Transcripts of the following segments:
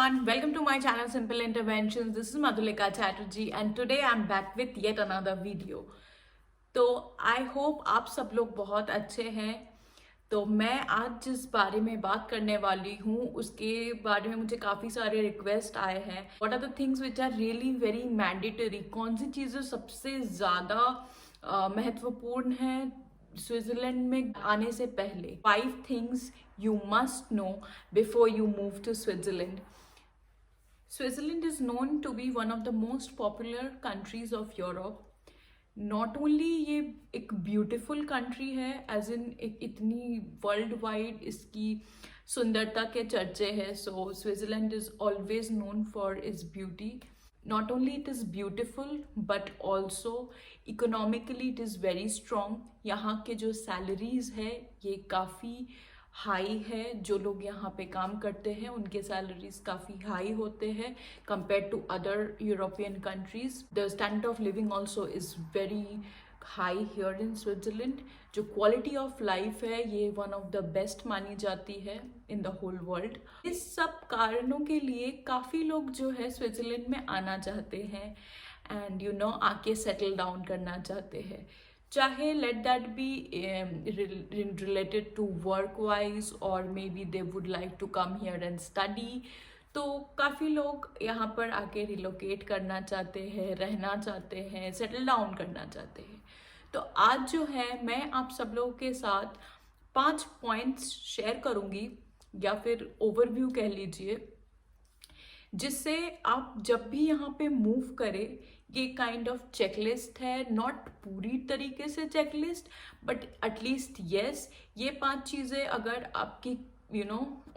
everyone, welcome to my channel Simple Interventions. This is Madhulika Chatterjee and today I'm back with yet another video. तो I hope आप सब लोग बहुत अच्छे हैं. तो मैं आज जिस बारे में बात करने वाली हूँ उसके बारे में मुझे काफ़ी सारे रिक्वेस्ट आए हैं. What are the things which are really very mandatory, कौन सी चीज़ें सबसे ज़्यादा महत्वपूर्ण हैं स्विट्जरलैंड में आने से पहले. 5 things you must know before you move to Switzerland. Switzerland is known to be one of the most popular countries of Europe. Not only ये एक ब्यूटिफुल कंट्री है, एज इन इतनी वर्ल्ड वाइड इसकी सुंदरता के चर्चे हैं. So Switzerland is always known for its beauty. Not only it is beautiful but also economically it is very strong. यहाँ के जो सैलरीज है ये काफ़ी हाई है. जो लोग यहाँ पे काम करते हैं उनके सैलरीज काफ़ी हाई होते हैं compare to other European countries. The standard of living also is very high here in Switzerland. जो क्वालिटी ऑफ लाइफ है ये वन ऑफ द बेस्ट मानी जाती है इन द होल वर्ल्ड. इस सब कारणों के लिए काफ़ी लोग जो है स्विट्जरलैंड में आना चाहते हैं एंड आके सेटल डाउन करना चाहते हैं. चाहे let that be related to work wise और maybe they would like to come here and study. तो काफ़ी लोग यहाँ पर आके रिलोकेट करना चाहते हैं, रहना चाहते हैं, सेटल डाउन करना चाहते हैं. तो आज जो है मैं आप सब लोगों के साथ 5 पॉइंट्स शेयर करूँगी या फिर ओवरव्यू कह लीजिए, जिससे आप जब भी यहाँ पे मूव करें ये काइंड ऑफ चेकलिस्ट है. नॉट पूरी तरीके से चेकलिस्ट बट एटलीस्ट येस, ये 5 चीज़ें अगर आपकी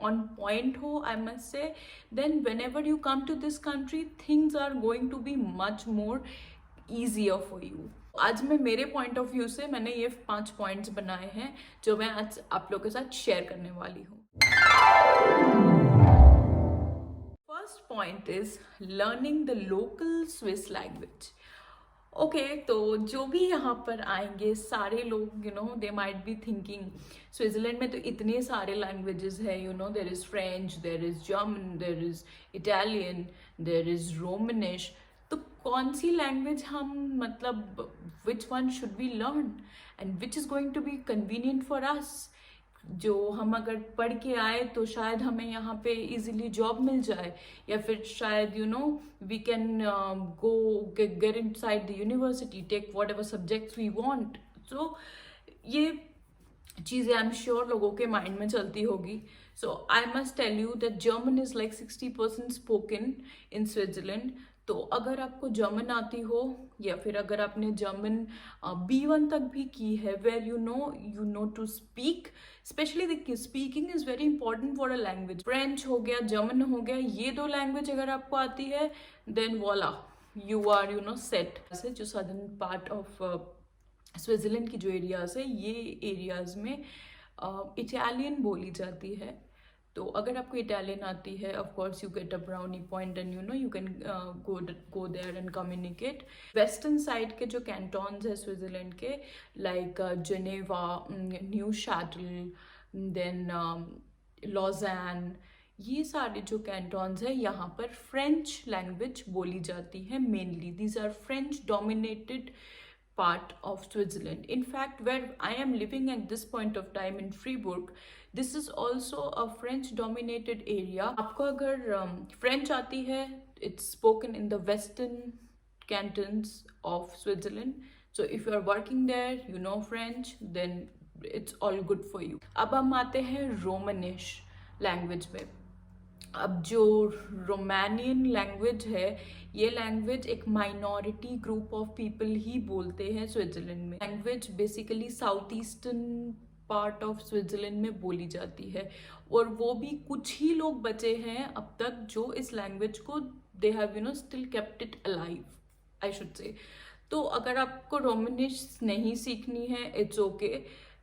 on point ho, I must say, then whenever you come to this country things are going to be much more easier for you. आज मैं मेरे पॉइंट ऑफ व्यू से मैंने ये 5 पॉइंट्स बनाए हैं जो मैं आज आप लोगों के साथ शेयर करने वाली हूँ. First point is learning the local Swiss language. Okay, तो जो भी यहाँ पर आएंगे सारे लोग they might be thinking Switzerland में तो इतने सारे लैंग्वेजेस है. There is French, there is German, there is Italian, there is Romansh. तो कौन सी लैंग्वेज हम मतलब which one should we learn and which is going to be convenient for us. जो हम अगर पढ़ के आए तो शायद हमें यहाँ पे इजीली जॉब मिल जाए या फिर शायद we can go get inside the university, take whatever subjects we want. So ये चीज़ें आई एम श्योर लोगों के माइंड में चलती होगी. So I must tell you that German is like 60% spoken in Switzerland. तो अगर आपको जर्मन आती हो या फिर अगर आपने जर्मन B1 तक भी की है, where you know to speak. Especially देखिए, speaking is very important for a language. French हो गया, जर्मन हो गया, ये 2 लैंग्वेज अगर आपको आती है देन वॉला यू आर सेट. जो सदर्न पार्ट ऑफ स्विट्जरलैंड की जो एरियाज है ये एरियाज में इटालियन बोली जाती है. तो अगर आपको इटालियन आती है of course you get a brownie point and you can go there and communicate. Western side के जो कैंटॉन्स है स्विट्जरलैंड के like Geneva, Neuchatel, then Lausanne, ये सारे जो कैंटॉन्स है यहाँ पर फ्रेंच लैंग्वेज बोली जाती है mainly. These are French dominated part of Switzerland. In fact, where I am living at this point of time in Fribourg, this is also a French dominated area. आपको अगर French आती है, it's spoken in the western cantons of Switzerland. So if you are working there, you know French, then it's all good for you. अब हम आते हैं रोमनिश language पे. अब जो रोमानियन लैंग्वेज है ये लैंग्वेज एक माइनॉरिटी ग्रुप ऑफ पीपल ही बोलते हैं स्विट्जरलैंड में. Language basically south eastern part of Switzerland में बोली जाती है और वो भी कुछ ही लोग बचे हैं अब तक जो इस लैंग्वेज को they have still kept it alive, I should say. तो अगर आपको रोमनिश नहीं सीखनी है it's okay.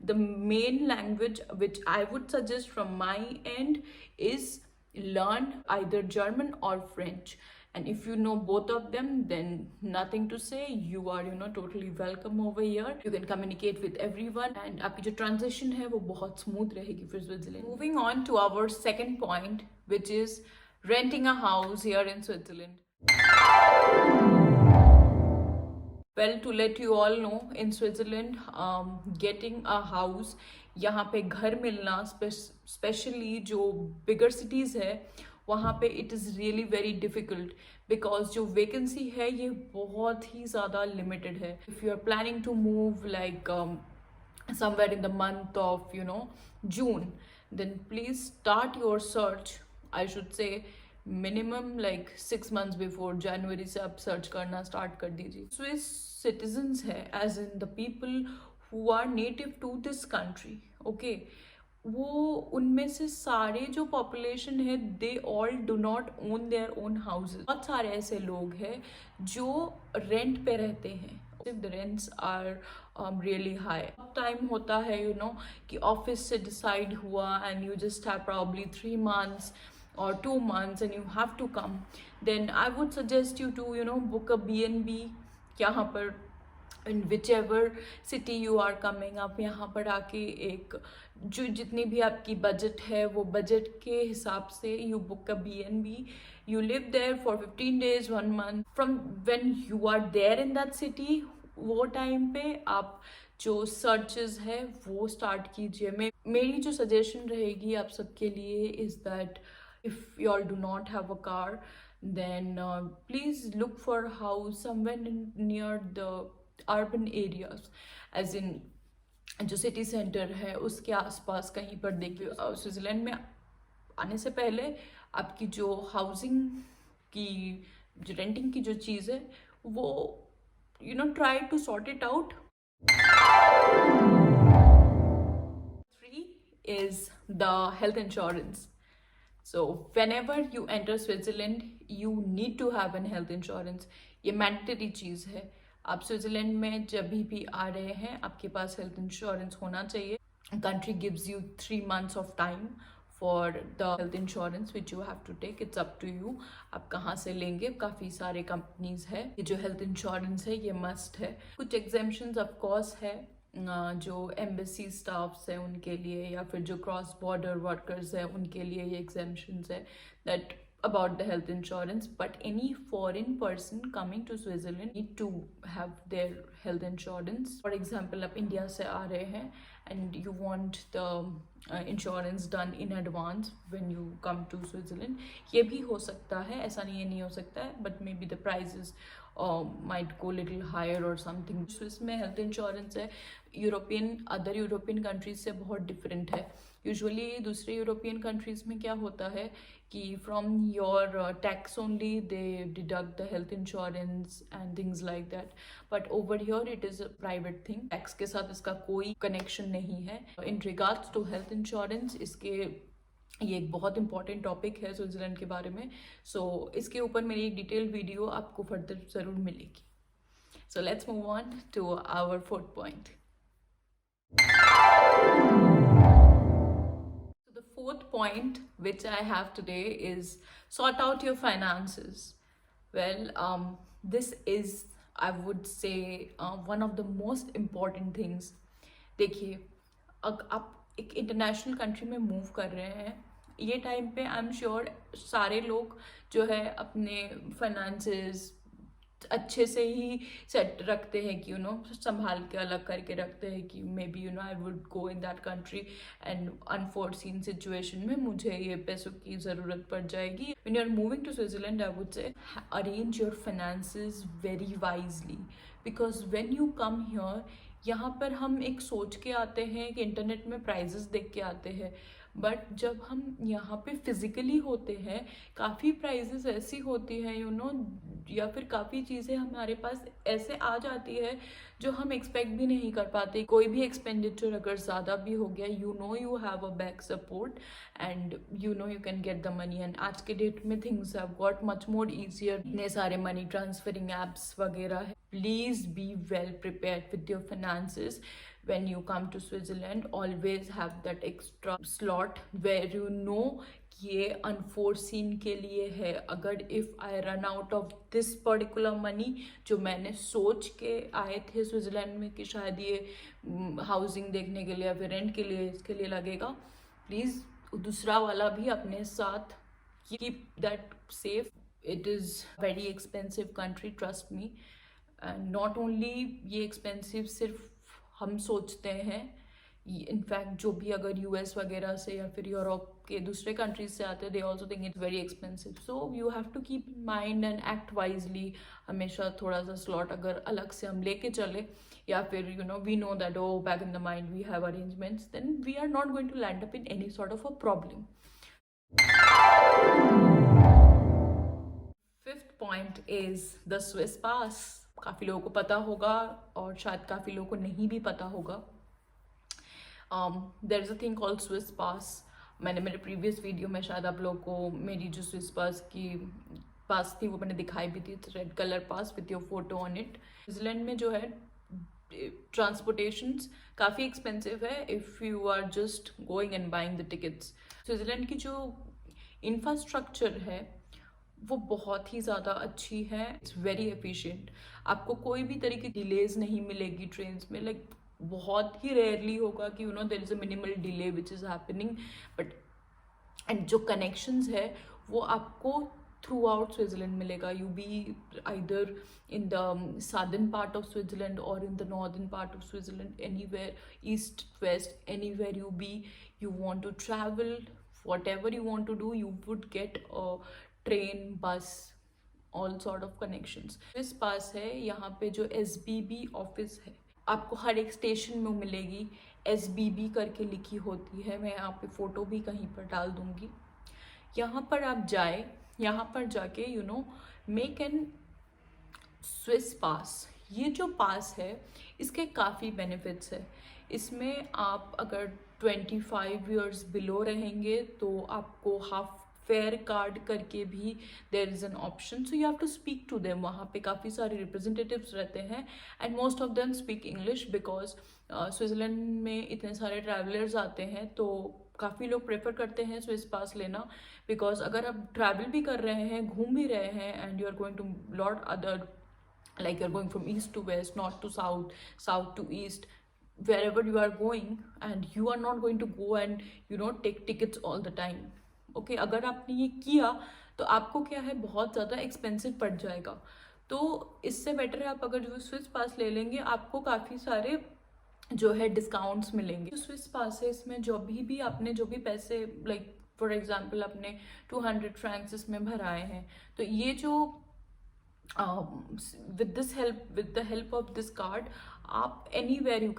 The main language which I would suggest from my and is learn either German or French, and if you know both of them then nothing to say, you are totally welcome over here. You can communicate with everyone and आपकी जो transition है वो बहुत smooth रहेगी फिर Switzerland. Moving on to our second point which is renting a house here in Switzerland? Well, to let you all know, in Switzerland, getting a house, यहाँ पे घर मिलना, स्पेशली जो बिगर सिटीज़ है वहाँ पे it is really very difficult, because जो vacancy है ये बहुत ही ज़्यादा लिमिटेड है. If you are planning to move like somewhere in the month of June, then please start your search. I should say minimum like 6 months before January से आप search करना स्टार्ट कर दीजिए. स्विस सिटीजन्स है, as in the people who are native to this country, okay, वो उनमें से सारे जो पॉपुलेशन है they all do not own their own houses. बहुत सारे ऐसे लोग हैं जो रेंट पे रहते हैं. The rents are really high. Time होता है कि ऑफिस से डिसाइड हुआ and you just have probably 3 months or 2 months and you have to come, then I would suggest you to book a B&B यहाँ पर in whichever city you are coming. आप यहाँ पर आके एक जो जितनी भी आपकी बजट है वो बजट के हिसाब से you book a B&B. You live there for 15 days, 1 month. From when you are there in that city, वो टाइम पे आप जो सर्चेस है वो स्टार्ट कीजिए. मेरी जो सजेशन रहेगी आप सबके लिए is that if you all do not have a car, then please look for house somewhere near the urban areas, as in जो सिटी सेंटर है उसके आसपास कहीं पर देखिए. स्विट्ज़रलैंड में आने से पहले आपकी जो हाउसिंग की जो रेंटिंग की जो चीज़ है वो try to sort it out. 3 is the health insurance. So whenever you enter Switzerland, you need to have an health insurance. ये मैंडेटरी चीज़ है. आप स्विट्ज़रलैंड में जब भी आ रहे हैं आपके पास हेल्थ इंश्योरेंस होना चाहिए. Country gives you 3 months of time for the health insurance which you have to take. It's up to you आप कहाँ से लेंगे. काफ़ी सारे कंपनीज है. ये जो हेल्थ इंश्योरेंस है ये मस्ट है. कुछ एग्जेम्पशंस ऑफ कोर्स है जो एम्बेसी स्टाफ्स हैं उनके लिए, या फिर जो क्रॉस बॉर्डर वर्कर्स हैं उनके लिए ये एग्जेम्पशंस है that about the health insurance. But any foreign person coming to Switzerland need to have their health insurance. For example, आप इंडिया से आ रहे हैं and you want the insurance done in advance when you come to Switzerland. ये भी हो सकता है, ऐसा नहीं हो सकता है, but maybe the prices might go little higher or something. Swiss में हेल्थ इंश्योरेंस है अदर यूरोपियन कंट्रीज से बहुत डिफरेंट है. यूजुअली दूसरे यूरोपियन कंट्रीज में क्या होता है कि from your tax only they deduct the health insurance and things like that, but over here it is a private thing. Tax के साथ इसका कोई कनेक्शन नहीं है. In regards to health insurance ये एक बहुत इंपॉर्टेंट टॉपिक है स्विट्ज़रलैंड के बारे में. सो इसके ऊपर मेरी एक डिटेल वीडियो आपको फर्दर ज़रूर मिलेगी. So let's move on to our 4th point. The 4th point which I have today is sort out your finances. Well, this is, I would say, one of the most important things. देखिए, आप एक international country में move कर रहे हैं, ये time पे I am sure सारे लोग जो है अपने फाइनेंसेस अच्छे से ही सेट रखते हैं कि संभाल के अलग करके रखते हैं कि maybe I would go in that country and unforeseen situation में मुझे ये पैसों की ज़रूरत पड़ जाएगी. When you are moving to Switzerland I would say arrange your finances very wisely, because when you come here यहाँ पर हम एक सोच के आते हैं कि इंटरनेट में प्राइजेस देख के आते हैं, बट जब हम यहाँ पे फिज़िकली होते हैं काफ़ी प्राइजेस ऐसी होती हैं या फिर काफ़ी चीज़ें हमारे पास ऐसे आ जाती है जो हम एक्सपेक्ट भी नहीं कर पाते. कोई भी एक्सपेंडिचर अगर ज़्यादा भी हो गया you have a back support and you can get the money. And आज के डेट में things have got much more easier. इतने सारे मनी ट्रांसफरिंग एप्स वगैरह है. Please be well prepared with your finances. When you come to Switzerland, always have that extra slot where कि ये unforeseen के लिए है. अगर if I run out of this particular money जो मैंने सोच के आए थे स्विट्ज़रलैंड में कि शायद ये हाउसिंग देखने के लिए या फिर रेंट के लिए इसके लिए लगेगा, प्लीज़ दूसरा वाला भी अपने साथ keep that safe. It is very expensive country, trust me. And not only ये एक्सपेंसिव सिर्फ हम सोचते हैं, इनफैक्ट जो भी अगर यूएस वगैरह से या फिर यूरोप के दूसरे कंट्रीज से आते हैं, they also think it's very expensive. So you have to keep in mind and act wisely. हमेशा थोड़ा सा स्लॉट अगर अलग से हम लेके चले, या फिर we know that oh back in the mind we have arrangements, then we are not going to land up in any sort of a problem. Fifth point is the Swiss pass. काफ़ी लोगों को पता होगा और शायद काफ़ी लोगों को नहीं भी पता होगा. There is a thing called Swiss pass. मैंने मेरे प्रीवियस वीडियो में शायद आप लोगों को मेरी जो स्विस पास थी वो मैंने दिखाई भी थी. Red colour pass with your photo on it. Switzerland में जो है ट्रांसपोर्टेशंस काफ़ी एक्सपेंसिव है if you are just going and buying the tickets. Switzerland की जो इंफ्रास्ट्रक्चर है वो बहुत ही ज़्यादा अच्छी है. It's very efficient. आपको कोई भी तरह की डिलेज नहीं मिलेगी ट्रेन में. लाइक बहुत ही रेयरली होगा कि there is a minimal delay which is happening. But and जो कनेक्शंस है वो आपको थ्रू आउट स्विट्जरलैंड मिलेगा. You be either in the southern part of Switzerland और in the northern part of Switzerland, anywhere east west, anywhere you want to travel, whatever you want to do, you would get a train, bus, all sort of connections. इस पास है यहाँ पे जो SBB office है, आपको हर एक station में मिलेगी. SBB करके लिखी होती है. मैं यहाँ पे फोटो भी कहीं पर डाल दूंगी. यहाँ पर आप जाए, यहाँ पर जाके मेक एन स्विस पास. ये जो पास है इसके काफ़ी बेनिफिट्स है. इसमें आप अगर 25 ईयर्स बिलो रहेंगे तो आपको हाफ फेयर कार्ड करके भी there is an option. So you have to speak to them. वहाँ पे काफ़ी सारे रिप्रेजेंटेटिव्स रहते हैं and most of them speak English, because Switzerland में इतने सारे ट्रैवलर्स आते हैं तो काफ़ी लोग प्रेफर करते हैं स्विस पास लेना. बिकॉज अगर आप ट्रैवल भी कर रहे हैं, घूम भी रहे हैं, and you are going to lot other, like you're going from east to west, north to south, south to east, wherever you are going, and you are not going to go and take tickets all the time. Okay, अगर आपने ये किया तो आपको क्या है, बहुत ज़्यादा एक्सपेंसिव पड़ जाएगा. तो इससे बेटर है आप अगर जो स्विस पास ले लेंगे, आपको काफ़ी सारे जो है डिस्काउंट्स मिलेंगे. जो स्विस पास है इसमें जो भी आपने जो भी पैसे, लाइक फॉर एग्जांपल आपने 200 फ्रैंक्स इसमें भराए हैं, तो ये जो with the help of this card, आप anywhere you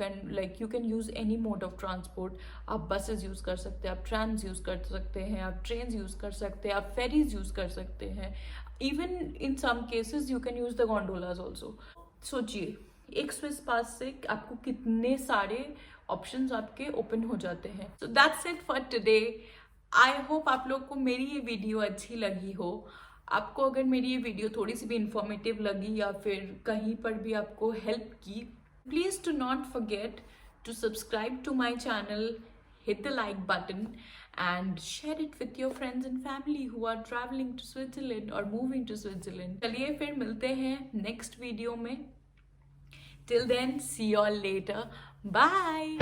can use any mode of transport. आप buses यूज़ कर सकते हैं, आप trams यूज़ कर सकते हैं, आप trains यूज़ कर सकते हैं, आप ferries यूज़ कर सकते हैं. even in some cases you can use the gondolas also. सोचिए एक स्विस पास से आपको कितने सारे ऑप्शंस आपके ओपन हो जाते हैं. so that's it for today. I hope आप लोग को मेरी ये वीडियो अच्छी लगी हो. आपको अगर मेरी ये वीडियो थोड़ी सी भी इंफॉर्मेटिव लगी या फिर कहीं पर भी आपको हेल्प की, please do not forget to subscribe to my channel, hit the like button and share it with your friends and family who are travelling to Switzerland और मूविंग टू स्विट्जरलैंड. चलिए फिर मिलते हैं नेक्स्ट वीडियो में. Till then, see you all later. Bye.